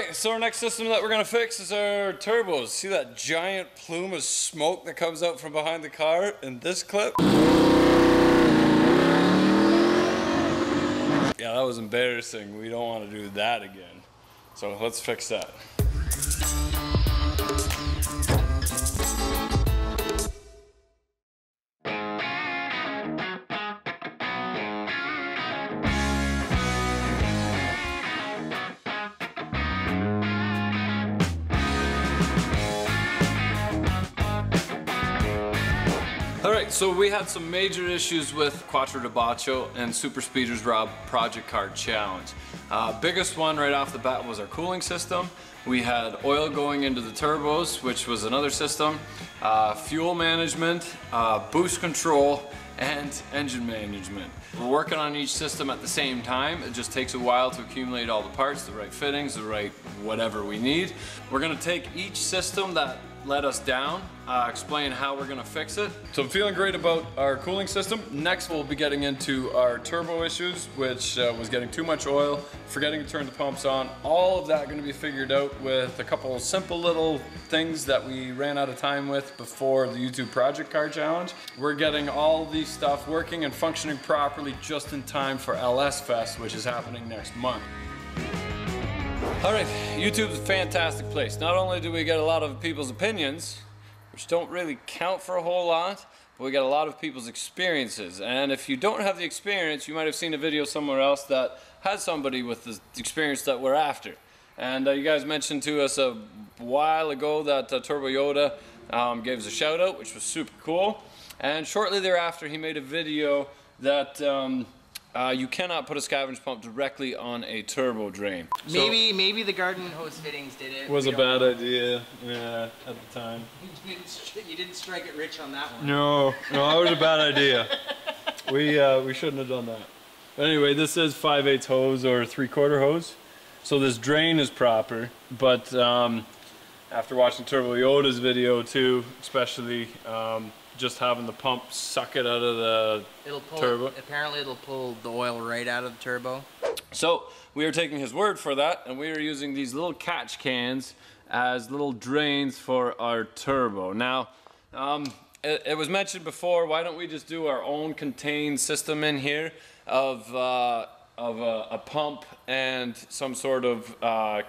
Alright, so our next system that we're going to fix is our turbos. See that giant plume of smoke that comes out from behind the car in this clip? Yeah, that was embarrassing. We don't want to do that again. So let's fix that. Alright, so we had some major issues with Quattro Deboss and Super Speeders Rob Project Car Challenge. Biggest one right off the bat was our cooling system. We had oil going into the turbos, which was another system, fuel management, boost control, and engine management. We're working on each system at the same time. It just takes a while to accumulate all the parts, the right fittings, the right whatever we need. We're going to take each system that let us down, explain how we're gonna fix it. So I'm feeling great about our cooling system. Next we'll be getting into our turbo issues, which was getting too much oil, forgetting to turn the pumps on. All of that gonna be figured out with a couple of simple little things that we ran out of time with before the YouTube Project Car Challenge. We're getting all these stuff working and functioning properly just in time for LS Fest, which is happening next month. Alright, YouTube's a fantastic place. Not only do we get a lot of people's opinions, which don't really count for a whole lot, but we get a lot of people's experiences. And if you don't have the experience, you might have seen a video somewhere else that has somebody with the experience that we're after. And you guys mentioned to us a while ago that Turbo Yoda gave us a shout out, which was super cool. And shortly thereafter, he made a video that you cannot put a scavenge pump directly on a turbo drain. Maybe the garden hose fittings did it. Was a bad idea, yeah, at the time. You didn't strike it rich on that one. No, that was a bad idea. We shouldn't have done that. But anyway, this is 5/8 hose or 3/4 hose. So this drain is proper, but after watching Turbo Yoda's video too, especially just having the pump suck it out of the turbo. Apparently it'll pull the oil right out of the turbo. So we are taking his word for that, and we are using these little catch cans as little drains for our turbo. Now, it was mentioned before, why don't we just do our own contained system in here of a pump and some sort of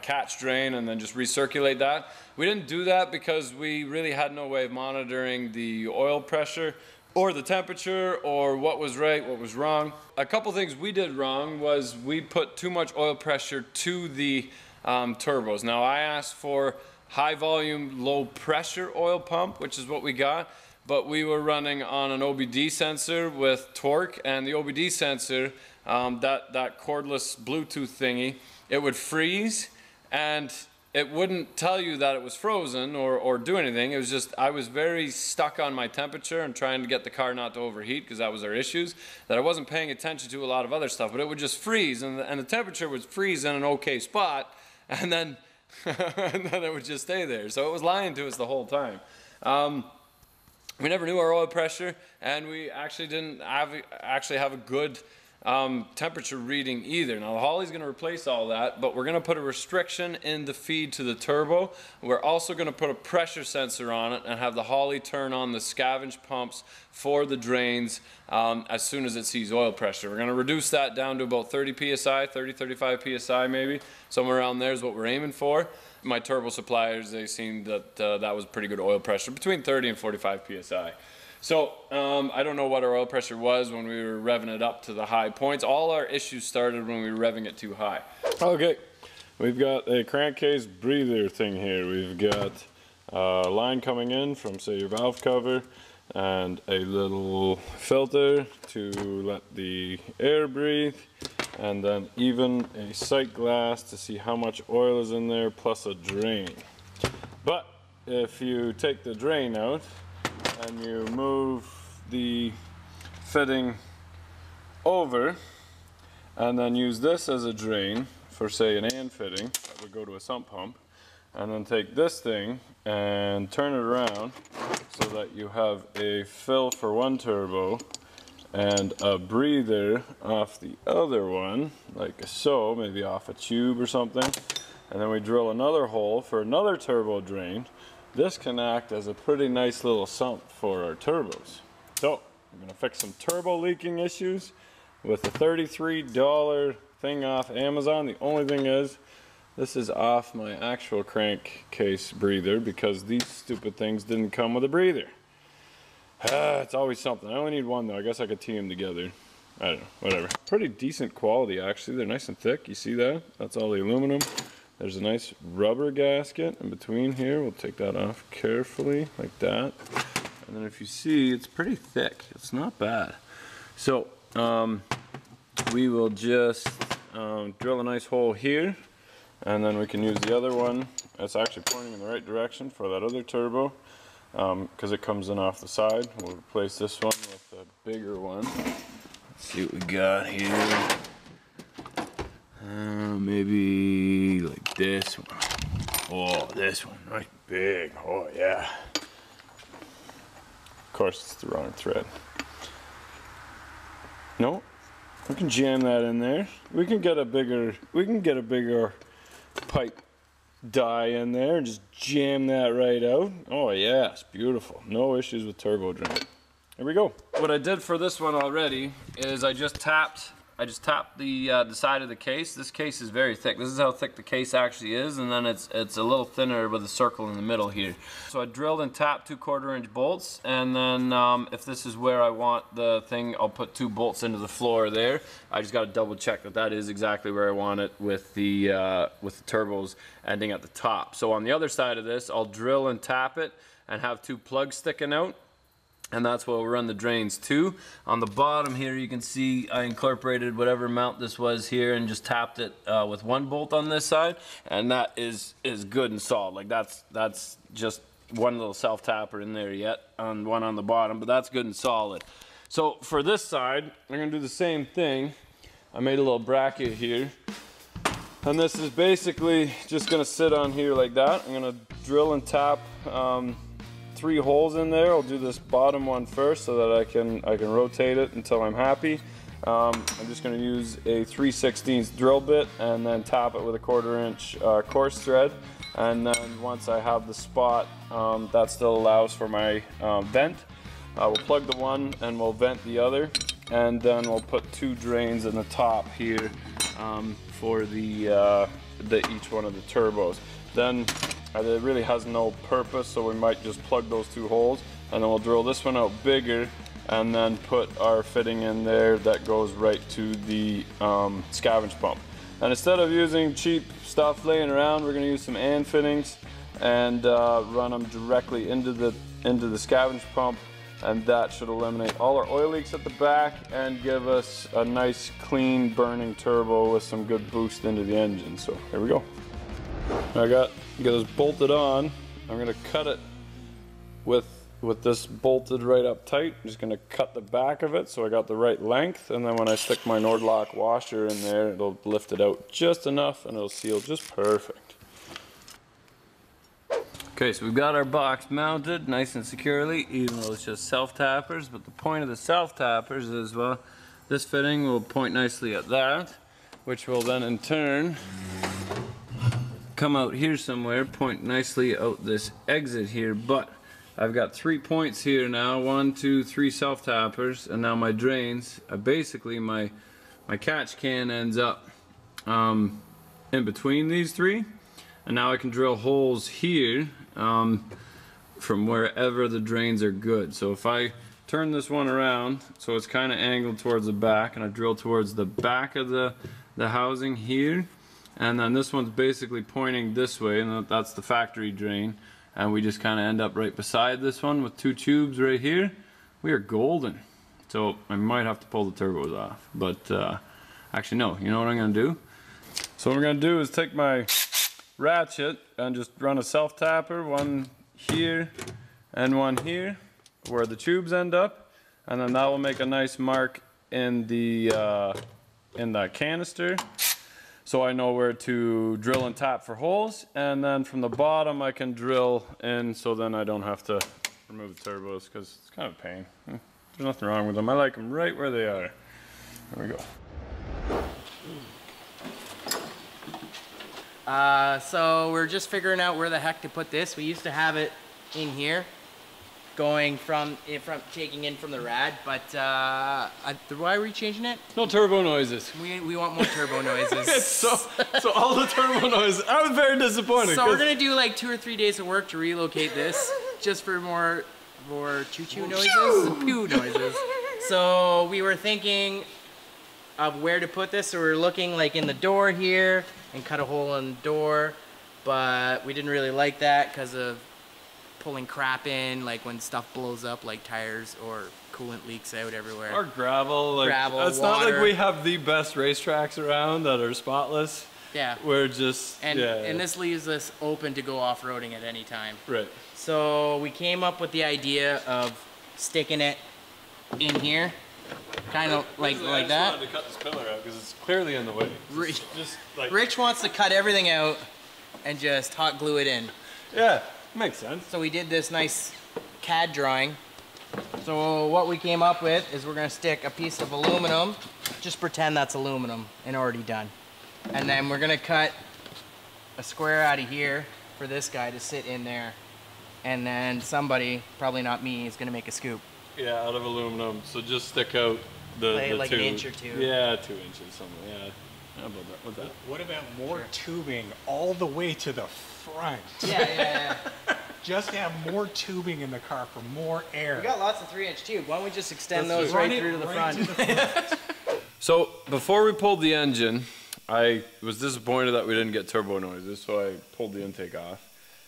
catch drain, and then just recirculate that. We didn't do that because we really had no way of monitoring the oil pressure or the temperature or what was right, what was wrong. A couple things we did wrong was we put too much oil pressure to the turbos. Now I asked for high volume, low pressure oil pump, which is what we got, but we were running on an OBD sensor with torque, and the OBD sensor, that cordless Bluetooth thingy, it would freeze and it wouldn't tell you that it was frozen or do anything. It was just, I was very stuck on my temperature and trying to get the car not to overheat, because that was our issues, that I wasn't paying attention to a lot of other stuff, but it would just freeze, and the temperature would freeze in an okay spot, and then, and then it would just stay there. So it was lying to us the whole time. We never knew our oil pressure, and we actually didn't have a good temperature reading either. Now the Holley's going to replace all that, but we're going to put a restriction in the feed to the turbo. We're also going to put a pressure sensor on it and have the Holley turn on the scavenge pumps for the drains as soon as it sees oil pressure. We're going to reduce that down to about 30 psi, 35 psi maybe, somewhere around there is what we're aiming for. My turbo suppliers, they seen that that was pretty good oil pressure, between 30 and 45 psi. So I don't know what our oil pressure was when we were revving it up to the high points. All our issues started when we were revving it too high. Okay, we've got a crankcase breather thing here. We've got a line coming in from, say, your valve cover, and a little filter to let the air breathe, and then even a sight glass to see how much oil is in there, plus a drain. But if you take the drain out and you move the fitting over and then use this as a drain for, say, an AN fitting that would go to a sump pump, and then take this thing and turn it around so that you have a fill for one turbo and a breather off the other one, like so, maybe off a tube or something, and then we drill another hole for another turbo drain. This can act as a pretty nice little sump for our turbos. So I'm going to fix some turbo leaking issues with a $33 thing off Amazon. The only thing is, this is off my actual crankcase breather because these stupid things didn't come with a breather. It's always something. I only need one though. I guess I could tee them together. I don't know, whatever. Pretty decent quality actually. They're nice and thick. You see that? That's all the aluminum. There's a nice rubber gasket in between here. We'll take that off carefully like that. And then if you see, it's pretty thick. It's not bad. So we will just drill a nice hole here, and then we can use the other one. It's actually pointing in the right direction for that other turbo because it comes in off the side. We'll replace this one with a bigger one. Let's see what we got here. Maybe like this one. Oh, this one, right big. Oh yeah. Of course, it's the wrong thread. No, we can jam that in there. We can get a bigger pipe die in there and just jam that right out. Oh yeah, it's beautiful. No issues with turbo drain. Here we go. What I did for this one already is I just tapped the side of the case. This case is very thick. This is how thick the case actually is, and then it's a little thinner with a circle in the middle here. So I drilled and tapped 2 1/4-inch bolts, and then if this is where I want the thing, I'll put 2 bolts into the floor there. I just got to double check that that is exactly where I want it with the turbos ending at the top. So on the other side of this, I'll drill and tap it and have 2 plugs sticking out. And that's where we'll run the drains to. On the bottom here you can see I incorporated whatever mount this was here and just tapped it with 1 bolt on this side, and that is good and solid. Like that's just one little self tapper in there yet, on one on the bottom, but that's good and solid. So for this side I'm gonna do the same thing. I made a little bracket here, and this is basically just gonna sit on here like that. I'm gonna drill and tap 3 holes in there. I'll do this bottom one first so that I can rotate it until I'm happy. I'm just going to use a 3/16 drill bit and then tap it with a 1/4-inch coarse thread. And then once I have the spot that still allows for my vent, we'll plug the one and we'll vent the other, and then we'll put 2 drains in the top here for the each one of the turbos. Then it really has no purpose, so we might just plug those 2 holes, and then we'll drill this one out bigger and then put our fitting in there that goes right to the scavenge pump. And instead of using cheap stuff laying around, we're going to use some AND fittings and run them directly into the scavenge pump, and that should eliminate all our oil leaks at the back and give us a nice clean burning turbo with some good boost into the engine. So here we go. I got this bolted on. I'm gonna cut it with this bolted right up tight. I'm just gonna cut the back of it so I got the right length, and then when I stick my Nordlock washer in there, it'll lift it out just enough and it'll seal just perfect. Okay, so we've got our box mounted nice and securely, even though it's just self-tappers, but the point of the self-tappers is, well, this fitting will point nicely at that, which will then in turn come out here somewhere, point nicely out this exit here. But I've got 3 points here now, 1, 2, 3 self tappers, and now my drains. Basically my catch can ends up in between these 3, and now I can drill holes here from wherever the drains are good. So if I turn this one around so it's kind of angled towards the back, and I drill towards the back of the housing here, and then this one's basically pointing this way, and that's the factory drain, and we just kind of end up right beside this one with 2 tubes right here. We are golden. So I might have to pull the turbos off, but actually no, you know what I'm gonna do? So what I'm gonna do is take my ratchet and just run a self tapper, one here and one here where the tubes end up, and then that will make a nice mark in that canister, so I know where to drill and tap for holes. And then from the bottom I can drill in, so then I don't have to remove the turbos, because it's kind of a pain. There's nothing wrong with them. I like them right where they are. There we go. So we're just figuring out where the heck to put this. We used to have it in here, going from taking in from the rad, but why are we changing it? No turbo noises. We want more turbo noises. so all the turbo noises. I was very disappointed. So we're gonna do like 2 or 3 days of work to relocate this, just for more choo-choo noises, pew noises. So we were thinking of where to put this. So we were looking like in the door here and cut a hole in the door, but we didn't really like that because of pulling crap in, like when stuff blows up, like tires or coolant leaks out everywhere. Or gravel. Like, gravel, it's water. not like we have the best racetracks around that are spotless. Yeah. We're just, and this leaves us open to go off-roading at any time. Right. So we came up with the idea of sticking it in here, kind of like that. I just wanted to cut this pillar out because it's clearly in the way. Rich wants to cut everything out and just hot glue it in. Yeah, makes sense. So we did this nice CAD drawing. So what we came up with is we're gonna stick a piece of aluminum, just pretend that's aluminum and already done. And then we're gonna cut a square out of here for this guy to sit in there. And then somebody, probably not me, is gonna make a scoop. Yeah, out of aluminum. So just stick out the like 2. an inch or 2. Yeah, 2 inches, something. Yeah. How about that? What's that? What about more tubing all the way to the front? Yeah. Just have more tubing in the car for more air. We got lots of 3-inch tube. Why don't we just extend those right through to the front? So before we pulled the engine, I was disappointed that we didn't get turbo noises, so I pulled the intake off.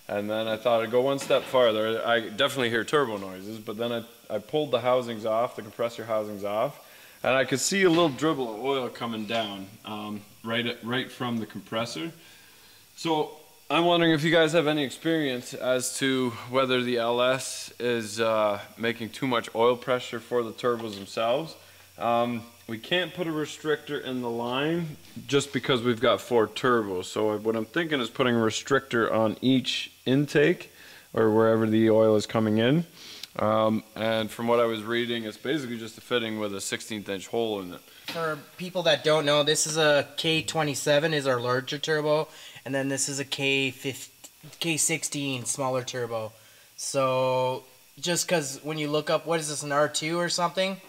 And then I thought I'd go one step farther. I definitely hear turbo noises, but then I pulled the housings off, the compressor housings off, and I could see a little dribble of oil coming down right from the compressor. So I'm wondering if you guys have any experience as to whether the LS is making too much oil pressure for the turbos themselves. We can't put a restrictor in the line just because we've got 4 turbos. So what I'm thinking is putting a restrictor on each intake or wherever the oil is coming in. And from what I was reading, it's basically just a fitting with a 16th inch hole in it. For people that don't know, this is a K27 is our larger turbo, and then this is a K16 smaller turbo. So just because when you look up, what is this, an R2 or something?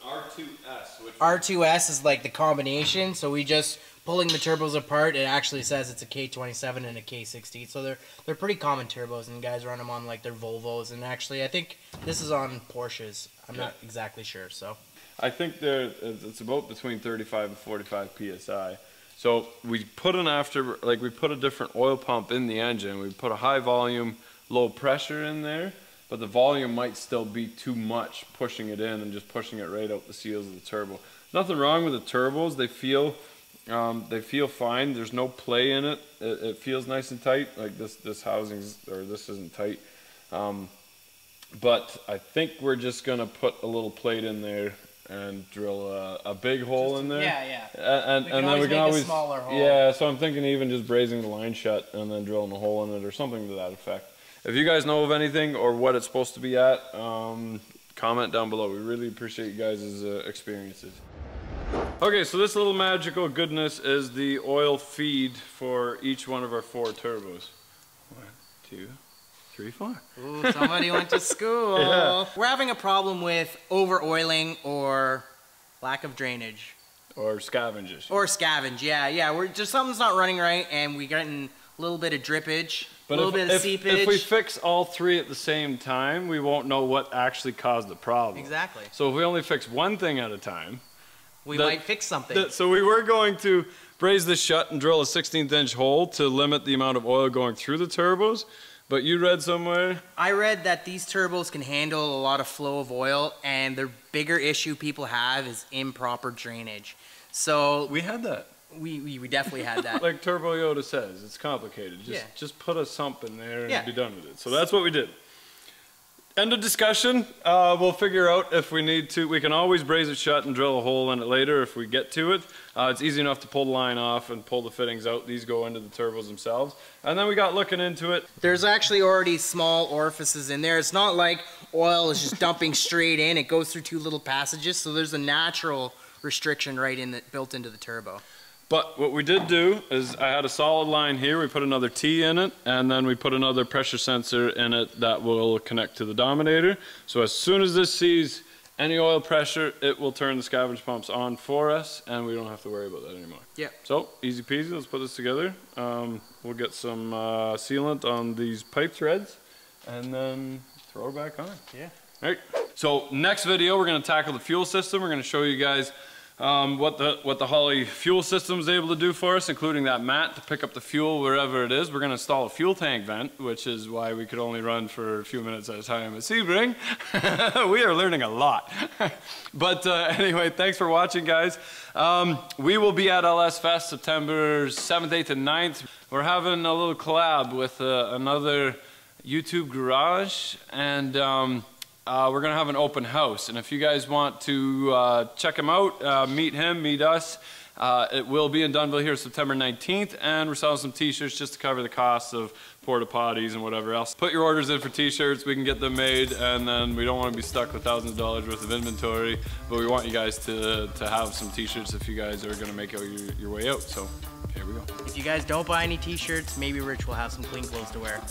R2S. R2S is like the combination, so we just pulling the turbos apart, it actually says it's a K27 and a K16, so they're pretty common turbos, and guys run them on like their Volvos, and actually I think this is on Porsches. I'm not exactly sure, so. I think it's about between 35 and 45 psi. So we put we put a different oil pump in the engine. We put a high volume, low pressure in there. But the volume might still be too much, pushing it in and just pushing it right out the seals of the turbo. Nothing wrong with the turbos. They feel fine. There's no play in it. It feels nice and tight. Like this housing's, or this isn't tight. But I think we're just gonna put a little plate in there and drill a big hole in there. Yeah. And then we can always a smaller hole. Yeah. So I'm thinking even just brazing the line shut and then drilling a hole in it or something to that effect. If you guys know of anything or what it's supposed to be at, comment down below. We really appreciate you guys' experiences. Okay, so this little magical goodness is the oil feed for each one of our 4 turbos. 1, 2, 3, 4. Ooh, somebody went to school. Yeah. We're having a problem with over-oiling or lack of drainage. Or scavenges. Or scavenge, yeah. We're just, something's not running right, and we're getting a little bit of drippage. A little bit of seepage. If we fix all 3 at the same time, we won't know what actually caused the problem. Exactly. So if we only fix one thing at a time, we might fix something. So we were going to braze this shut and drill a 16th inch hole to limit the amount of oil going through the turbos, but you read somewhere? I read that these turbos can handle a lot of flow of oil, and the bigger issue people have is improper drainage. So We had that. We definitely had that. Like Turbo Yoda says, it's complicated. Just put a sump in there and be done with it. So that's what we did. End of discussion. We'll figure out if we need to. We can always braze it shut and drill a hole in it later if we get to it. It's easy enough to pull the line off and pull the fittings out. These go into the turbos themselves. And then we got looking into it. There's actually already small orifices in there. It's not like oil is just dumping straight in. It goes through 2 little passages, so there's a natural restriction right in built into the turbo. But what we did do is I had a solid line here. We put another T in it, and then we put another pressure sensor in it that will connect to the Dominator. So as soon as this sees any oil pressure, it will turn the scavenge pumps on for us, and we don't have to worry about that anymore. Yeah. So easy peasy. Let's put this together. We'll get some sealant on these pipe threads, and then throw it back on. Yeah. All right. So next video, we're going to tackle the fuel system. We're going to show you guys what the Holley fuel system is able to do for us, including that mat to pick up the fuel wherever it is. We're going to install a fuel tank vent, which is why we could only run for a few minutes at a time at Sebring. We are learning a lot. But anyway, thanks for watching, guys. We will be at LS Fest September 7th, 8th, and 9th. We're having a little collab with another YouTube garage, and we're gonna have an open house, and if you guys want to check him out, meet him, meet us, it will be in Dunnville here September 19th, and we're selling some t-shirts just to cover the costs of porta potties and whatever else. Put your orders in for t-shirts, we can get them made, and then we don't want to be stuck with thousands of dollars worth of inventory, but we want you guys to have some t-shirts if you guys are gonna make out your way out. So here we go. If you guys don't buy any t-shirts, maybe Rich will have some clean clothes to wear.